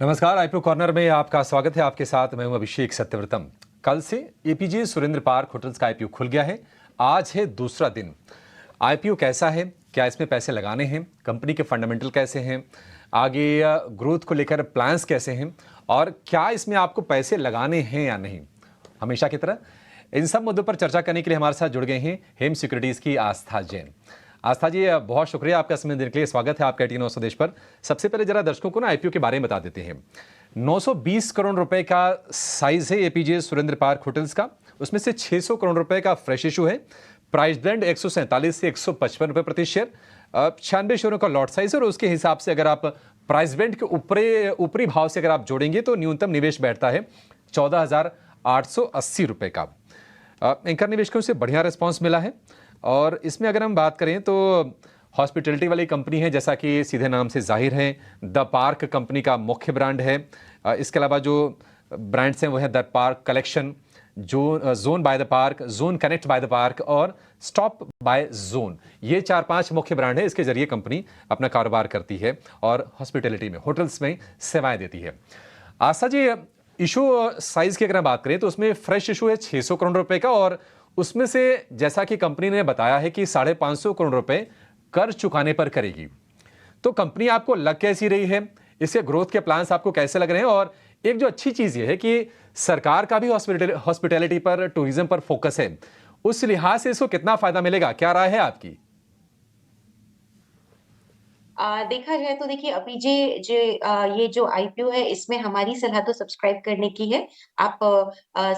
नमस्कार, IPO corner में आपका स्वागत है। आपके साथ मैं हूं अभिषेक सत्यव्रतम। कल से एपीजे सुरेंद्र पार्क होटल्स का आईपीओ खुल गया है। आज है दूसरा दिन। आईपीओ कैसा है, क्या इसमें पैसे लगाने हैं, कंपनी के फंडामेंटल कैसे हैं, आगे ग्रोथ को लेकर प्लान्स कैसे हैं और क्या इसमें आपको पैसे लगाने हैं या नहीं, हमेशा की तरह इन सब मुद्दों पर चर्चा करने के लिए हमारे साथ जुड़ गए हैं हेम सिक्योरिटीज की आस्था जैन। आस्था जी, बहुत शुक्रिया आपका समय देने के लिए। स्वागत है आपका टी 9 स्वदेश पर। सबसे पहले जरा दर्शकों को ना आईपीओ के बारे में बता देते हैं। 920 करोड़ रुपए का साइज है एपीजे सुरेंद्र पार्क होटल्स का। उसमें से 600 करोड़ रुपए का फ्रेश इशू है। प्राइस ब्लेंड 147 से 155 रुपए प्रति शेयर, 96 शेयरों का लॉट साइज। और उसके हिसाब से अगर आप प्राइस ब्लेंड के ऊपरी भाव से अगर आप जोड़ेंगे तो न्यूनतम निवेश बैठता है 14,880 रुपए का। एंकर निवेशकों से बढ़िया रिस्पॉन्स मिला है। और इसमें अगर हम बात करें तो हॉस्पिटैलिटी वाली कंपनी है, जैसा कि सीधे नाम से जाहिर है। द पार्क कंपनी का मुख्य ब्रांड है। इसके अलावा जो ब्रांड्स हैं वो है द पार्क कलेक्शन, जो zone by the park, zone connect by the park और स्टॉप बाय जोन। ये 4-5 मुख्य ब्रांड है। इसके जरिए कंपनी अपना कारोबार करती है और हॉस्पिटैलिटी में, होटल्स में सेवाएं देती है। आशा जी, इशू साइज की अगर हम बात करें तो उसमें फ्रेश इशू है 600 करोड़ रुपए का। और उसमें से जैसा कि कंपनी ने बताया है कि 550 करोड़ रुपए कर्ज चुकाने पर करेगी। तो कंपनी आपको लग कैसी रही है, इसके ग्रोथ के प्लान्स आपको कैसे लग रहे हैं? और एक जो अच्छी चीज ये है कि सरकार का भी हॉस्पिटैलिटी पर, टूरिज्म पर फोकस है। उस लिहाज से इसको कितना फायदा मिलेगा, क्या राय है आपकी? देखा जाए तो देखिए अभी ये जो आईपीओ है इसमें हमारी सलाह तो सब्सक्राइब करने की है। आप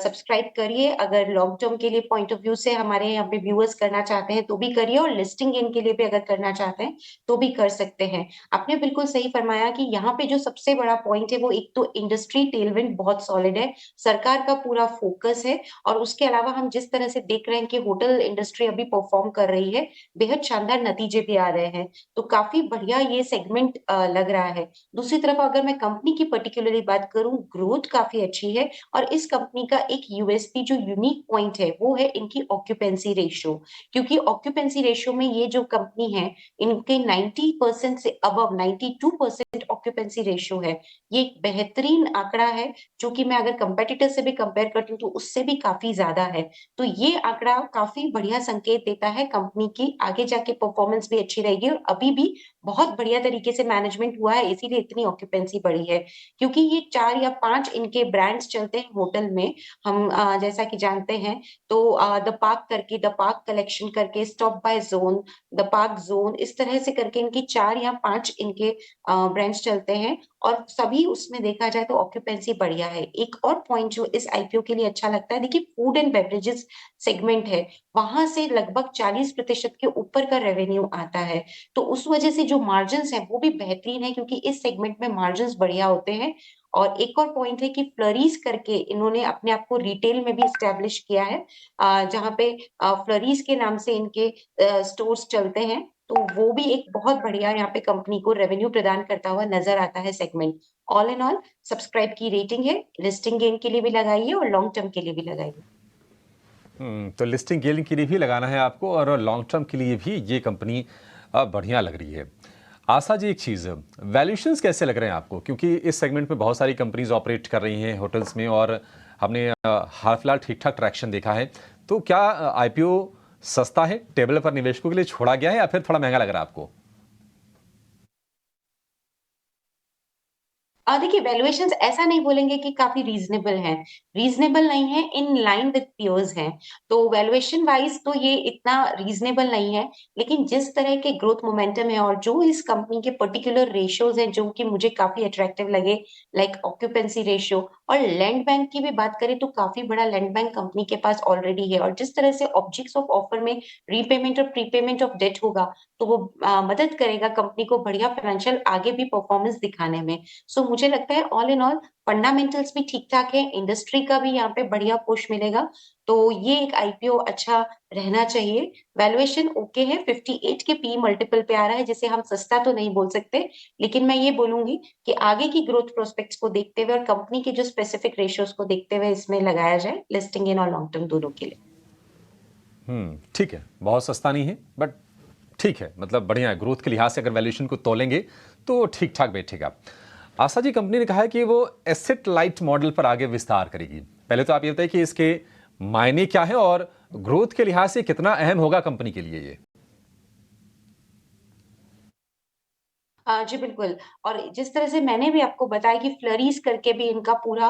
सब्सक्राइब करिए। अगर लॉन्ग टर्म के लिए पॉइंट ऑफ व्यू से हमारे यहाँ पे व्यूअर्स करना चाहते हैं तो भी करिए, और लिस्टिंग गेन के लिए भी अगर करना चाहते हैं तो भी कर सकते हैं। आपने बिल्कुल सही फरमाया कि यहाँ पे जो सबसे बड़ा पॉइंट है वो एक तो इंडस्ट्री टेलविंड बहुत सॉलिड है, सरकार का पूरा फोकस है। और उसके अलावा हम जिस तरह से देख रहे हैं कि होटल इंडस्ट्री अभी परफॉर्म कर रही है, बेहद शानदार नतीजे भी आ रहे हैं। तो काफी बढ़िया ये सेगमेंट लग रहा है। दूसरी तरफ अगर मैं कंपनी की पर्टिकुलरली बात करूं, ग्रोथ काफी अच्छी है। और इस कंपनी का एक यूएसपी जो यूनिक पॉइंट है वो है इनकी ऑक्यूपेंसी रेशियो। क्योंकि ऑक्यूपेंसी रेशियो में ये जो कंपनी है, इनके 90% से अबव 92% ऑक्यूपेंसी रेशियो है। ये एक बेहतरीन आंकड़ा है, जो कि मैं अगर कंपेटिटर से भी कंपेयर करती हूँ तो उससे भी काफी ज्यादा है। तो ये आंकड़ा काफी बढ़िया संकेत देता है कंपनी की आगे जाके परफॉर्मेंस भी अच्छी रहेगी। और अभी भी बहुत बढ़िया तरीके से मैनेजमेंट हुआ है, इसीलिए इतनी ऑक्यूपेंसी बढ़ी है। क्योंकि ये 4 या 5 इनके ब्रांड्स चलते हैं होटल में। हम जैसा कि जानते हैं, तो द पार्क करके, द पार्क कलेक्शन करके, stop by zone, the park zone, इस तरह से करके इनकी 4 या 5 इनके ब्रांड्स चलते हैं। और सभी उसमें देखा जाए तो ऑक्यूपेंसी बढ़िया है। एक और पॉइंट जो इस आईपीओ के लिए अच्छा लगता है, देखिए फूड एंड बेवरेजेस सेगमेंट है, वहां से लगभग 40% के ऊपर का रेवेन्यू आता है। तो उस वजह से जो मार्जिन्स है वो भी बेहतरीन है, क्योंकि इस सेगमेंट में मार्जिन्स बढ़िया होते हैं। और एक और पॉइंट है कि फ्लरीज करके इन्होंने अपने आप को रिटेल में भी स्टैब्लिश किया है, जहाँ पे फ्लरीज के नाम से इनके स्टोर्स चलते हैं। तो वो भी एक बहुत बढ़िया यहाँ पे कंपनी को रेवेन्यू प्रदान करता हुआ नजर आता है segment. All in all subscribe की रेटिंग है, लिस्टिंग गेन के लिए भी लगाइए और लॉन्ग टर्म के लिए भी लगाइए। तो लिस्टिंग गेलिंग के लिए भी लगाना है आपको और लॉन्ग टर्म के लिए भी ये कंपनी बढ़िया लग रही है। आशा जी, एक चीज़, वैल्यूएशंस कैसे लग रहे हैं आपको? क्योंकि इस सेगमेंट में बहुत सारी कंपनीज ऑपरेट कर रही हैं होटल्स में और हमने हाल फिलहाल ठीक ठाक ट्रैक्शन देखा है। तो क्या आईपीओ सस्ता है, टेबल पर निवेशकों के लिए छोड़ा गया है, या फिर थोड़ा महंगा लग रहा है आपको? देखिए वैल्यूएशंस ऐसा नहीं बोलेंगे कि काफी रीजनेबल हैं, रीजनेबल नहीं है, इन लाइन विद पीयर्स हैं। तो वैल्यूएशन वाइज तो ये इतना रीजनेबल नहीं है। लेकिन जिस तरह के ग्रोथ मोमेंटम है और जो इस कंपनी के पर्टिकुलर रेशियोज हैं जो कि मुझे काफी अट्रैक्टिव लगे, लाइक ऑक्यूपेंसी रेशियो, और लैंड बैंक की भी बात करें तो काफी बड़ा लैंड बैंक कंपनी के पास ऑलरेडी है। और जिस तरह से ऑब्जेक्ट्स ऑफ ऑफर में रीपेमेंट और प्रीपेमेंट ऑफ डेट होगा, तो वो मदद करेगा कंपनी को बढ़िया फाइनेंशियल आगे भी परफॉर्मेंस दिखाने में। सो मुझे लगता है ऑल इन ऑल फंडामेंटल्स भी ठीक ठाक है, इंडस्ट्री का भी यहाँ पे बढ़िया पुश मिलेगा। तो ये एक आईपीओ अच्छा रहना चाहिए। वैल्यूएशन ओके है, 58 के पी मल्टीपल पे आ रहा है, जिसे हम सस्ता तो नहीं बोल सकते। लेकिन मैं ये बोलूंगी कि आगे की ग्रोथ प्रोस्पेक्ट्स को देखते हुए और कंपनी के जो स्पेसिफिक रेशियोज को देखते हुए इसमें लगाया जाए, लिस्टिंग इन और लॉन्ग टर्म दोनों के लिए। ठीक है, बहुत सस्ता नहीं है बट ठीक है, मतलब बढ़िया है। ग्रोथ के लिहाज से अगर वैल्यूएशन को तोलेंगे तो ठीक ठाक बैठेगा। आशा जी, कंपनी ने कहा है कि वो एसेट लाइट मॉडल पर आगे विस्तार करेगी। पहले तो आप ये बताइए कि इसके मायने क्या है और ग्रोथ के लिहाज से कितना अहम होगा कंपनी के लिए ये? जी बिल्कुल। और जिस तरह से मैंने भी आपको बताया कि फ्लरीज करके भी इनका पूरा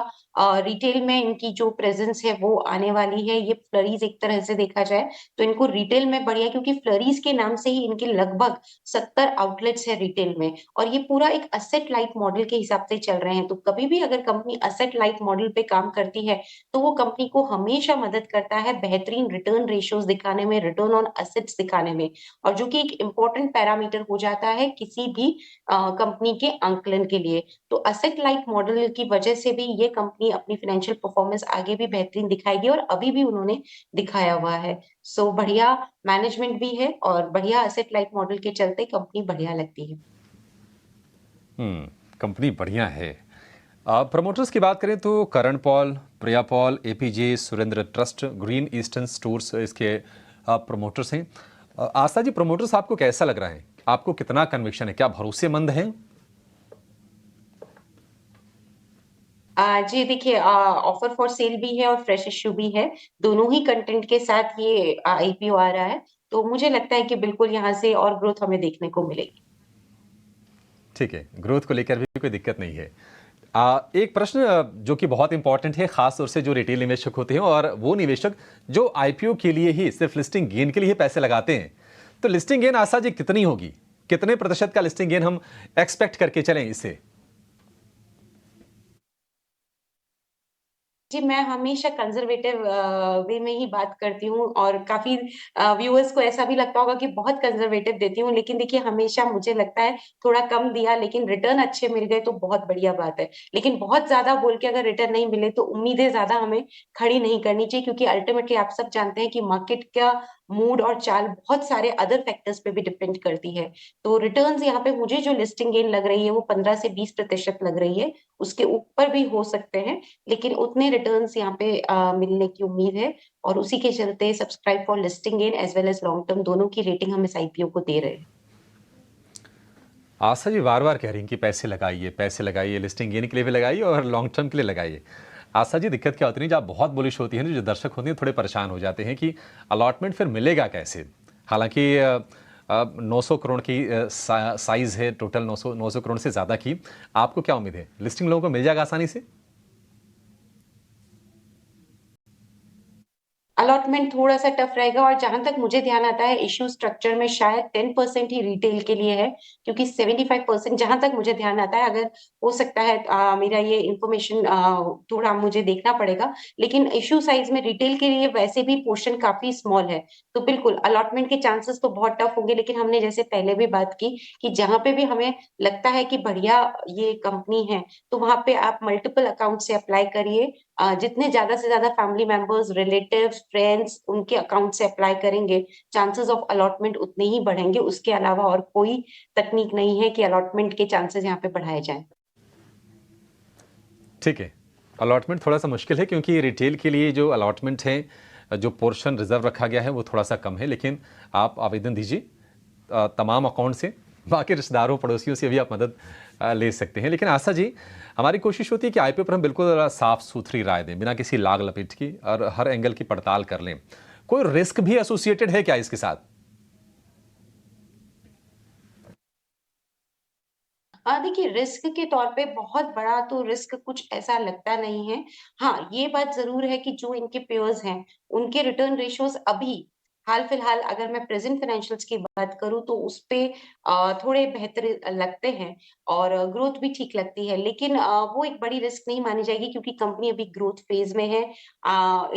रिटेल में इनकी जो प्रेज़ेंस है वो आने वाली है। ये फ्लरीज एक तरह से देखा जाए तो इनको रिटेल में बढ़िया, क्योंकि फ्लरीज के नाम से ही इनके लगभग 70 आउटलेट्स है रिटेल में, और ये पूरा एक एसेट लाइट मॉडल के हिसाब से चल रहे हैं। तो कभी भी अगर कंपनी एसेट लाइट मॉडल पे काम करती है, तो वो कंपनी को हमेशा मदद करता है बेहतरीन रिटर्न रेशियोज़ दिखाने में, रिटर्न ऑन एसेट्स दिखाने में, और जो कि एक इम्पोर्टेंट पैरामीटर हो जाता है किसी भी कंपनी के आंकलन के लिए। तो एसेट लाइट मॉडल की वजह से भी ये कंपनी अपनी फाइनेंशियल परफॉर्मेंस आगे भी बेहतरीन दिखाएगी, और अभी भी उन्होंने दिखाया हुआ है। सो बढ़िया मैनेजमेंट भी है, और बढ़िया एसेट लाइट मॉडल के चलते कंपनी बढ़िया लगती है। कंपनी बढ़िया है। प्रमोटर्स की बात करें तो Karan Paul, Priya Paul, APJ, Surendra trust, green eastern stores इसके प्रमोटर्स हैं। आस्था जी, प्रमोटर्स आपको कैसा लग रहा है? आपको कितना कन्विक्शन है? क्या भरोसेमंद हैं? जी देखिए, ऑफर फॉर सेल भी है और फ्रेश इश्यू भी है। दोनों ही कंटेंट के साथ ये आईपीओ आ रहा है। तो मुझे लगता है कि बिल्कुल यहाँ से और ग्रोथ हमें देखने को मिलेगी। ठीक है, ग्रोथ को लेकर भी कोई दिक्कत नहीं है। एक प्रश्न जो कि बहुत इंपॉर्टेंट है, खास तौर से जो रिटेल निवेशक होते हैं और वो निवेशक जो आईपीओ के लिए ही सिर्फ लिस्टिंग गेन के लिए पैसे लगाते हैं, तो लिस्टिंग गेन आशा जी कितनी होगी? कितने प्रतिशत का लिस्टिंग गेन हम एक्सपेक्ट करके चलें इससे? जी, मैं हमेशा कंज़र्वेटिव वे में ही बात करती हूँ, और काफ़ी व्यूअर्स को ऐसा भी लगता होगा कि बहुत कंज़र्वेटिव देती हूँ। लेकिन देखिए, हमेशा मुझे लगता है थोड़ा कम दिया लेकिन रिटर्न अच्छे मिल गए तो बहुत बढ़िया बात है। लेकिन बहुत ज़्यादा बोल के अगर रिटर्न नहीं मिले तो उम्मीदें ज़्यादा हमें खड़ी नहीं करनी चाहिए, क्योंकि अल्टीमेटली आप सब जानते हैं कि मार्केट का मूड और चाल बहुत सारे अदर फैक्टर्स पे भी डिपेंड करती है। तो रिटर्न्स यहाँ पे मुझे जो लिस्टिंग गेन लग रही है वो 15 से 20% लग रही है। उसके ऊपर भी हो सकते हैं, लेकिन उतने रिटर्न्स यहाँ पे मिलने की उम्मीद है, और उसी के चलते subscribe for listing gain as well as long term दोनों की रेटिंग हम इस आईपीओ को दे रहे हैं। आशा जी बार बार कह रही हैं कि पैसे लगाइए, लिस्टिंग गेन के लिए भी लगाइए और लॉन्ग टर्म के लिए लगाइए। आशा जी, दिक्कत क्या होती है, जब आप बहुत बुलिश होती हैं ना, जो दर्शक होते हैं थोड़े परेशान हो जाते हैं कि अलॉटमेंट फिर मिलेगा कैसे? हालांकि 900 करोड़ की साइज है, टोटल 900 करोड़ से ज़्यादा की। आपको क्या उम्मीद है, लिस्टिंग लोगों को मिल जाएगा आसानी से? अलॉटमेंट थोड़ा-सा टफ रहेगा, और जहाँ तक मुझे ध्यान आता है इश्यू स्ट्रक्चर में शायद 10% ही रिटेल के लिए है, क्योंकि 75% जहाँ तक मुझे ध्यान आता है, अगर हो सकता है मेरा ये इन्फॉर्मेशन थोड़ा मुझे देखना पड़ेगा, लेकिन इश्यू साइज़ में रिटेल के लिए वैसे भी पोर्शन काफ़ी स्मॉल है। तो बिल्कुल अलॉटमेंट के चांसेस तो बहुत टफ होंगे, लेकिन हमने जैसे पहले भी बात की कि जहाँ पे भी हमें लगता है कि बढ़िया ये कंपनी है, तो वहाँ पे आप मल्टीपल अकाउंट से अप्लाई करिए। जितने ज़्यादा से ज़्यादा फैमिली मेंबर्स, रिलेटिव्स, फ्रेंड्स उनके अकाउंट से अप्लाई करेंगे, चांसेस ऑफ अलॉटमेंट उतने ही बढ़ेंगे। उसके अलावा और कोई तकनीक नहीं है कि अलॉटमेंट के चांसेस यहाँ पे बढ़ाए जाएँ। ठीक है, अलॉटमेंट थोड़ा सा मुश्किल है क्योंकि रिटेल के लिए जो अलॉटमेंट है, जो पोर्शन रिजर्व रखा गया है वो थोड़ा सा कम है, लेकिन आप आवेदन दीजिए तमाम अकाउंट से। बाकी रिश्तेदारों पड़ोसियों से भी आप मदद ले सकते हैं। लेकिन आशा जी, हमारी कोशिश होती है कि आईपीओ पर हम बिल्कुल साफ सुथरी राय दें, बिना किसी लाग लपेट की, और हर एंगल की पड़ताल कर लें। कोई रिस्क भी एसोसिएटेड है क्या इसके साथ? देखिए, रिस्क के तौर पे बहुत बड़ा तो रिस्क कुछ ऐसा लगता नहीं है। हाँ, ये बात ज़रूर है कि जो इनके पेयर्स हैं, उनके रिटर्न रेशियोज़ अभी हाल-फिलहाल अगर मैं प्रेज़ेंट फाइनेंशियल्स की बात करूँ तो उसपे थोड़े बेहतर लगते हैं, और ग्रोथ भी ठीक लगती है। लेकिन वो एक बड़ी रिस्क नहीं मानी जाएगी, क्योंकि कंपनी अभी ग्रोथ फ़ेज़ में है।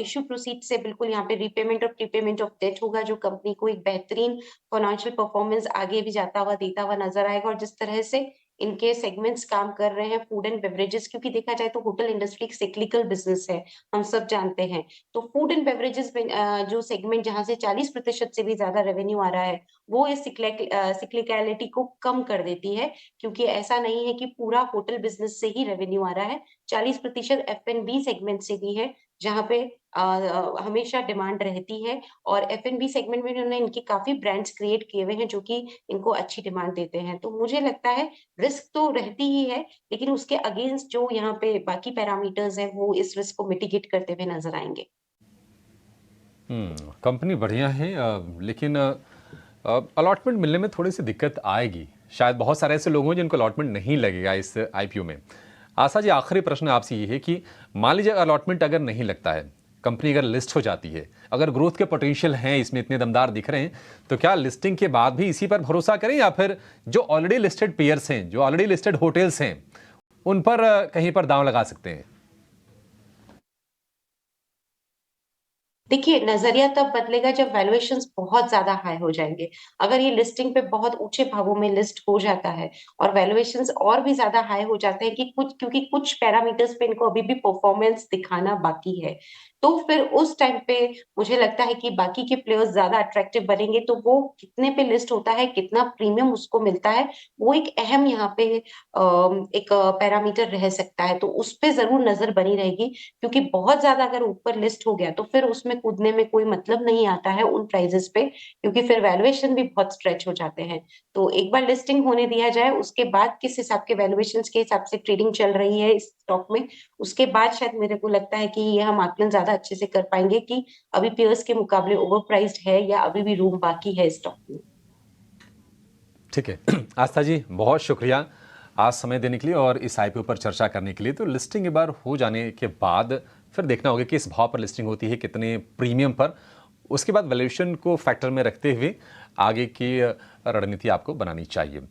इश्यू प्रोसीड्स से बिल्कुल यहाँ पे रीपेमेंट और प्रीपेमेंट ऑफ डेट होगा, जो कंपनी को एक बेहतरीन फाइनेंशियल परफ़ॉर्मेंस आगे भी जाता हुआ, देता हुआ नज़र आएगा। और जिस तरह से इनके सेगमेंट्स काम कर रहे हैं फूड एंड बेवरेजेस, क्योंकि देखा जाए तो होटल इंडस्ट्री एक साइक्लिकल बिज़नेस है, हम सब जानते हैं। तो फूड एंड बेवरेजेस में जो सेगमेंट जहाँ से 40% से भी ज़्यादा रेवेन्यू आ रहा है, वो इस सिक्लिकैलिटी को कम कर देती है, क्योंकि ऐसा नहीं है कि पूरा होटल बिज़नेस से ही रेवेन्यू आ रहा है। 40% एफ-एंड-बी सेगमेंट से भी है, जहाँ पे हमेशा डिमांड रहती है और F&B सेगमेंट में इन्होंने इनके काफ़ी ब्रांड्स क्रिएट किए हुए हैं जो कि इनको अच्छी डिमांड देते हैं। तो मुझे लगता है रिस्क तो रहती ही है, लेकिन उसके अगेंस्ट जो यहाँ पे बाकी पैरामीटर्स हैं वो इस रिस्क को मिटिगेट करते हुए नज़र आएँगे। कंपनी बढ़िया है, लेकिन अलॉटमेंट मिलने में थोड़ी सी दिक्कत आएगी। शायद बहुत सारे ऐसे लोग हों जिनको अलॉटमेंट नहीं लगेगा इस आईपीओ में। आशा जी, आखिरी प्रश्न आपसे ये है कि मान लीजिए अलॉटमेंट अगर नहीं लगता है, कंपनी अगर लिस्ट हो जाती है, अगर ग्रोथ के पोटेंशियल हैं, इसमें इतने दमदार दिख रहे हैं, तो क्या लिस्टिंग के बाद भी इसी पर भरोसा करें या फिर जो ऑलरेडी लिस्टेड पेयर्स हैं, जो ऑलरेडी लिस्टेड होटल्स हैं, उन पर कहीं पर दांव लगा सकते हैं? देखिए, नज़रिया तब बदलेगा जब वैल्यूएशंस बहुत ज़्यादा हाई हो जाएँगे। अगर ये लिस्टिंग पे बहुत ऊँचे भावों में लिस्ट हो जाता है और वैल्यूएशंस और भी ज़्यादा हाई हो जाते हैं कि क्योंकि कुछ पैरामीटर्स पे इनको अभी भी परफॉर्मेंस दिखाना बाकी है। तो फिर उस टाइम पे मुझे लगता है कि बाकी के प्लेयर्स ज़्यादा अट्रैक्टिव बनेंगे, तो वो कितने पे लिस्ट होता है, कितना प्रीमियम उसको मिलता है, वो एक अहम यहाँ पे एक पैरामीटर रह सकता है। तो उस पे ज़रूर नज़र बनी रहेगी क्योंकि बहुत ज़्यादा अगर ऊपर लिस्ट हो गया तो फिर उसमें कूदने में कोई मतलब नहीं आता है उन प्राइसेज़ पे क्योंकि फिर वैल्यूएशन भी बहुत स्ट्रेच हो जाते हैं। तो एक बार लिस्टिंग होने दिया जाए, उसके बाद किस हिसाब के वैल्यूएशंस के हिसाब से ट्रेडिंग चल रही है इस स्टॉक में, उसके बाद शायद मेरे को लगता है कि ये हम आकलन ज़्यादा अच्छे से कर पाएँगे कि अभी पीयर्स के मुकाबले ओवर प्राइस्ड है या अभी भी रूम बाकी है स्टॉक में। ठीक है। आस्था जी, बहुत शुक्रिया आज समय देने के लिए और इस आईपीओ पर चर्चा करने के लिए। तो लिस्टिंग एक बार हो जाने के बाद फिर देखना होगा कि इस भाव पर लिस्टिंग होती है, कितने प्रीमियम पर। उसके बाद वैल्यूएशन को फैक्टर में रखते हुए आगे की रणनीति आपको बनानी चाहिए।